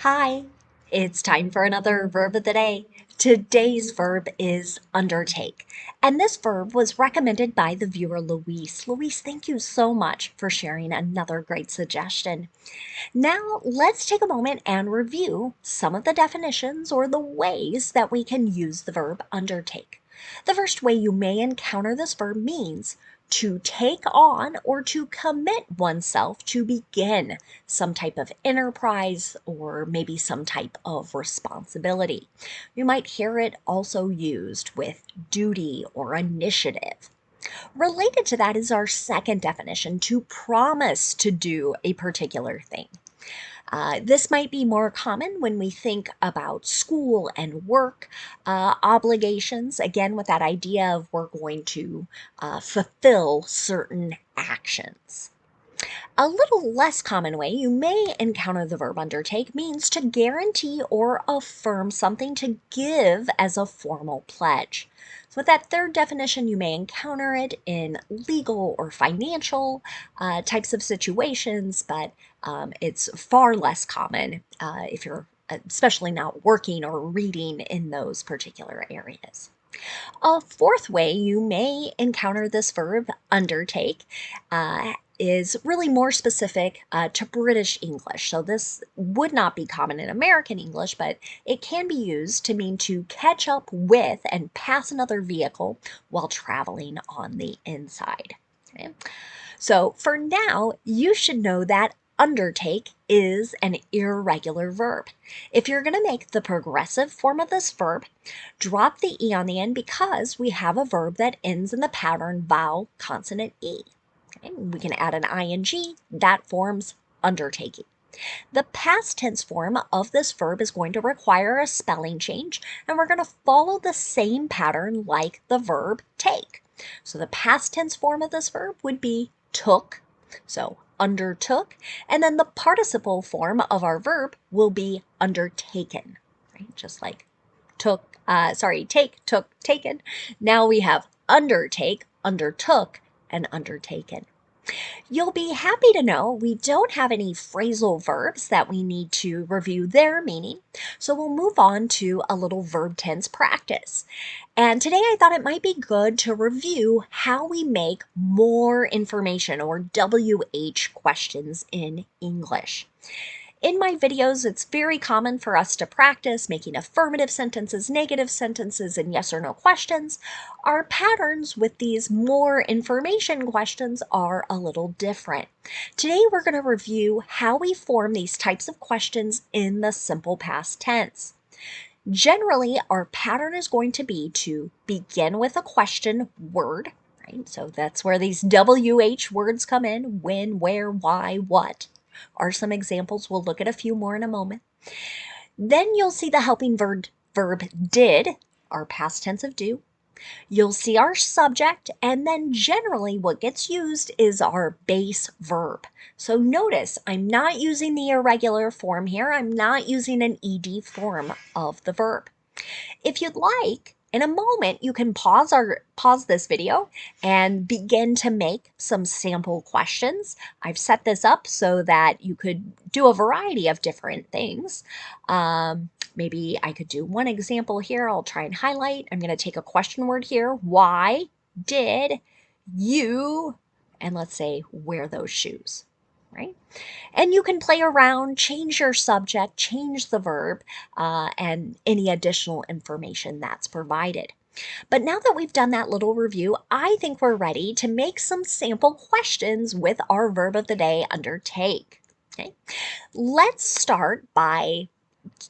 Hi, it's time for another verb of the day. Today's verb is undertake, and this verb was recommended by the viewer Luis. Luis, thank you so much for sharing another great suggestion. Now, let's take a moment and review some of the definitions or the ways that we can use the verb undertake. The first way you may encounter this verb means to take on or to commit oneself to begin some type of enterprise or maybe some type of responsibility. You might hear it also used with duty or initiative. Related to that is our second definition, to promise to do a particular thing. This might be more common when we think about school and work obligations, again, with that idea of we're going to fulfill certain actions. A little less common way you may encounter the verb undertake means to guarantee or affirm something, to give as a formal pledge. So, with that third definition, you may encounter it in legal or financial types of situations, but it's far less common if you're especially not working or reading in those particular areas. A fourth way you may encounter this verb, undertake, is really more specific to British English. So this would not be common in American English, but it can be used to mean to catch up with and pass another vehicle while traveling on the inside. Okay? So for now, you should know that undertake is an irregular verb. If you're going to make the progressive form of this verb, drop the E on the end because we have a verb that ends in the pattern vowel consonant E. Okay? We can add an ing, that forms undertaking. The past tense form of this verb is going to require a spelling change, and we're going to follow the same pattern like the verb take. So the past tense form of this verb would be took, so undertook, and then the participle form of our verb will be undertaken, right? Just like take, took, taken. Now we have undertake, undertook, and undertaken. You'll be happy to know we don't have any phrasal verbs that we need to review their meaning, so we'll move on to a little verb tense practice. And today I thought it might be good to review how we make more information or WH questions in English. In my videos, it's very common for us to practice making affirmative sentences, negative sentences, and yes or no questions. Our patterns with these more information questions are a little different. Today, we're going to review how we form these types of questions in the simple past tense. Generally, our pattern is going to be to begin with a question word, right? So that's where these WH words come in: when, where, why, what are some examples. We'll look at a few more in a moment. Then you'll see the helping verb did, our past tense of do. You'll see our subject, and then generally what gets used is our base verb. So notice I'm not using the irregular form here. I'm not using an ed form of the verb. If you'd like, in a moment, you can pause this video and begin to make some sample questions. I've set this up so that you could do a variety of different things. Maybe I could do one example here. I'll try and highlight. I'm going to take a question word here. Why did you, and let's say, wear those shoes? Right? And you can play around, change your subject, change the verb, and any additional information that's provided. But now that we've done that little review, I think we're ready to make some sample questions with our verb of the day, undertake. Okay? Let's start by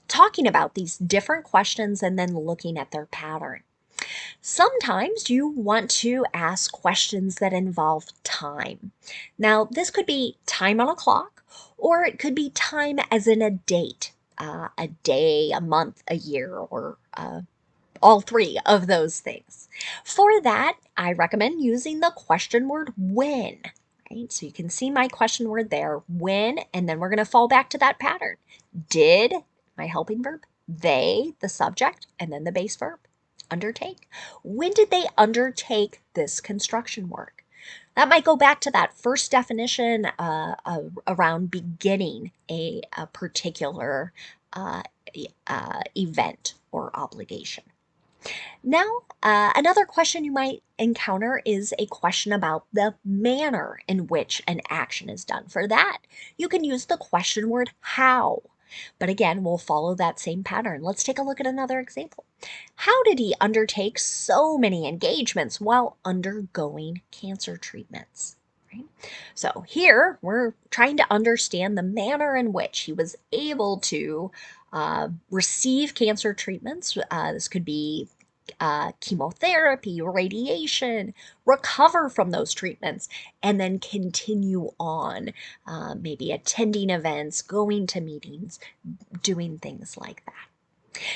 talking about these different questions and then looking at their pattern. Sometimes you want to ask questions that involve time. Now, this could be time on a clock, or it could be time as in a date, a day, a month, a year, or all three of those things. For that, I recommend using the question word when. Right? So you can see my question word there, when, and then we're going to fall back to that pattern. Did, my helping verb, they, the subject, and then the base verb. Undertake. When did they undertake this construction work? That might go back to that first definition around beginning a particular uh, event or obligation. Now, another question you might encounter is a question about the manner in which an action is done. For that, you can use the question word how. But again, we'll follow that same pattern. Let's take a look at another example. How did he undertake so many engagements while undergoing cancer treatments? Right? So here we're trying to understand the manner in which he was able to receive cancer treatments. This could be chemotherapy, radiation, recover from those treatments, and then continue on, maybe attending events, going to meetings, doing things like that.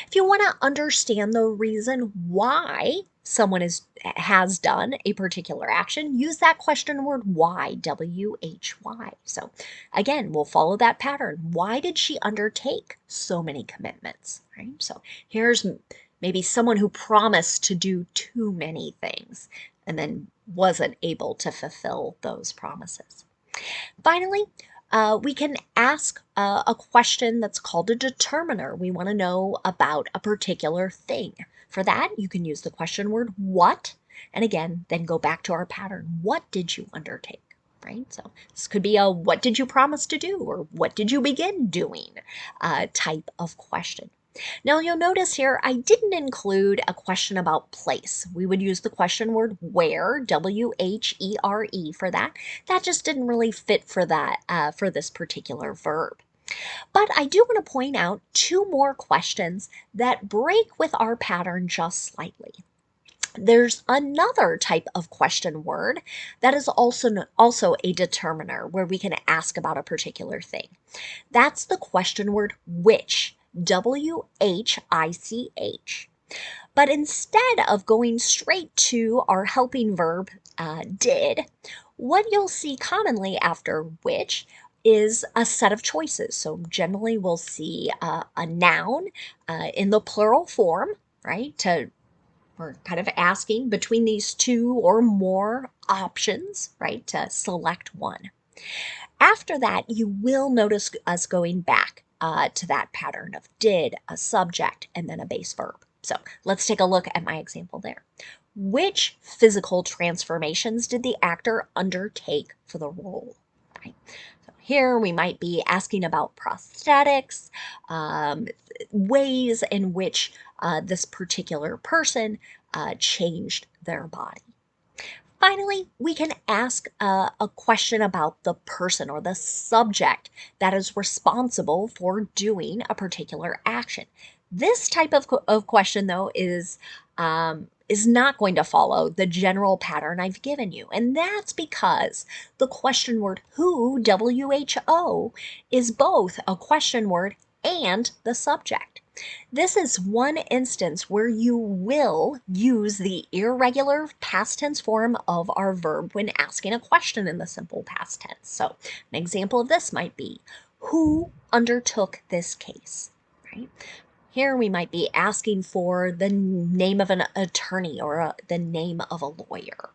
If you want to understand the reason why someone has done a particular action, use that question word why, W-H-Y. So again, we'll follow that pattern. Why did she undertake so many commitments, right? So here's maybe someone who promised to do too many things and then wasn't able to fulfill those promises. Finally, we can ask a question that's called a determiner. We want to know about a particular thing. For that, you can use the question word what, and again, then go back to our pattern. What did you undertake? Right? So this could be a what did you promise to do or what did you begin doing type of question. Now you'll notice here I didn't include a question about place. We would use the question word where, W-H-E-R-E for that. That just didn't really fit for that for this particular verb. But I do want to point out two more questions that break with our pattern just slightly. There's another type of question word that is also a determiner where we can ask about a particular thing. That's the question word which, W-H-I-C-H. But instead of going straight to our helping verb did, what you'll see commonly after which is a set of choices. So generally we'll see a noun in the plural form, right? We're kind of asking between these two or more options, right? To select one. After that, you will notice us going back to that pattern of did, a subject, and then a base verb. So let's take a look at my example there. Which physical transformations did the actor undertake for the role? Right. So here we might be asking about prosthetics, ways in which this particular person changed their body. Finally, we can ask a question about the person or the subject that is responsible for doing a particular action. This type of question, though, is not going to follow the general pattern I've given you. And that's because the question word who, W-H-O, is both a question word and the subject. This is one instance where you will use the irregular past tense form of our verb when asking a question in the simple past tense. So an example of this might be, who undertook this case, right? Here we might be asking for the name of an attorney or the name of a lawyer,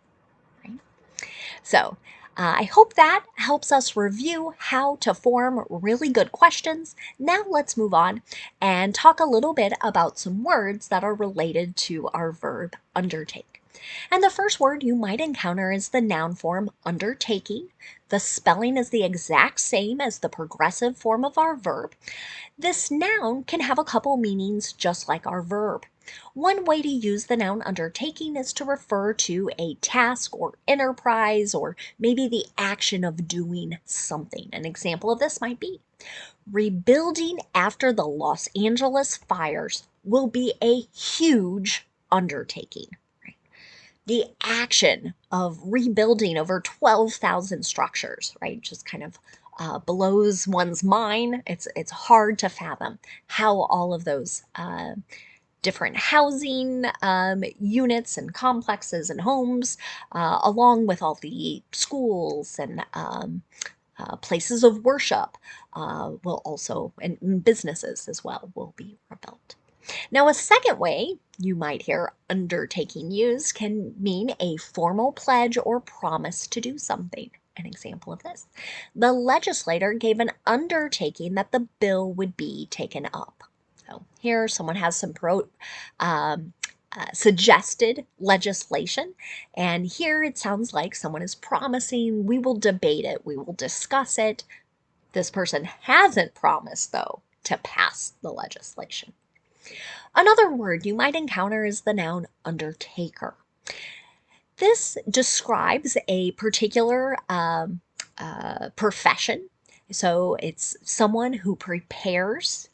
right? So I hope that helps us review how to form really good questions. Now let's move on and talk a little bit about some words that are related to our verb undertake. And the first word you might encounter is the noun form undertaking. The spelling is the exact same as the progressive form of our verb. This noun can have a couple meanings just like our verb. One way to use the noun undertaking is to refer to a task or enterprise or maybe the action of doing something. An example of this might be rebuilding after the Los Angeles fires will be a huge undertaking. The action of rebuilding over 12,000 structures, right, just kind of blows one's mind. It's hard to fathom how all of those different housing units and complexes and homes, along with all the schools and places of worship, will also, and businesses as well, will be rebuilt. Now, a second way you might hear undertaking used can mean a formal pledge or promise to do something. An example of this: the legislator gave an undertaking that the bill would be taken up. So here, someone has some um, suggested legislation, and here it sounds like someone is promising, we will debate it, we will discuss it. This person hasn't promised, though, to pass the legislation. Another word you might encounter is the noun undertaker. This describes a particular profession. So it's someone who prepares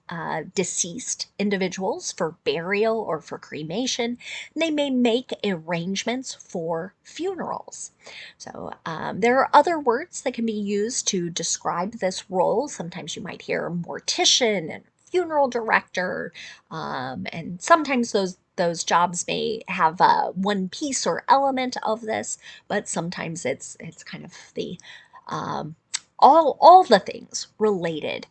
deceased individuals for burial or for cremation. And they may make arrangements for funerals. So there are other words that can be used to describe this role. Sometimes you might hear mortician and funeral director, and sometimes those jobs may have one piece or element of this, but sometimes it's kind of the all the things related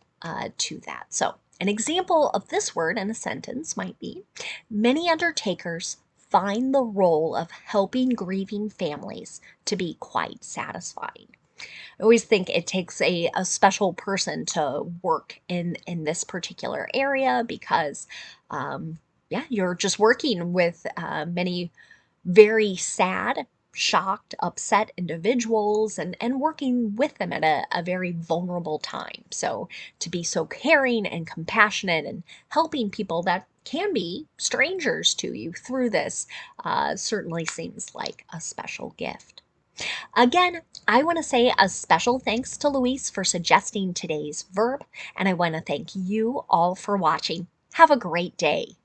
to that. So an example of this word in a sentence might be: many undertakers find the role of helping grieving families to be quite satisfying. I always think it takes a special person to work in this particular area because, yeah, you're just working with many very sad, shocked, upset individuals and working with them at a very vulnerable time. So to be so caring and compassionate and helping people that can be strangers to you through this certainly seems like a special gift. Again, I want to say a special thanks to Luis for suggesting today's verb, and I want to thank you all for watching. Have a great day.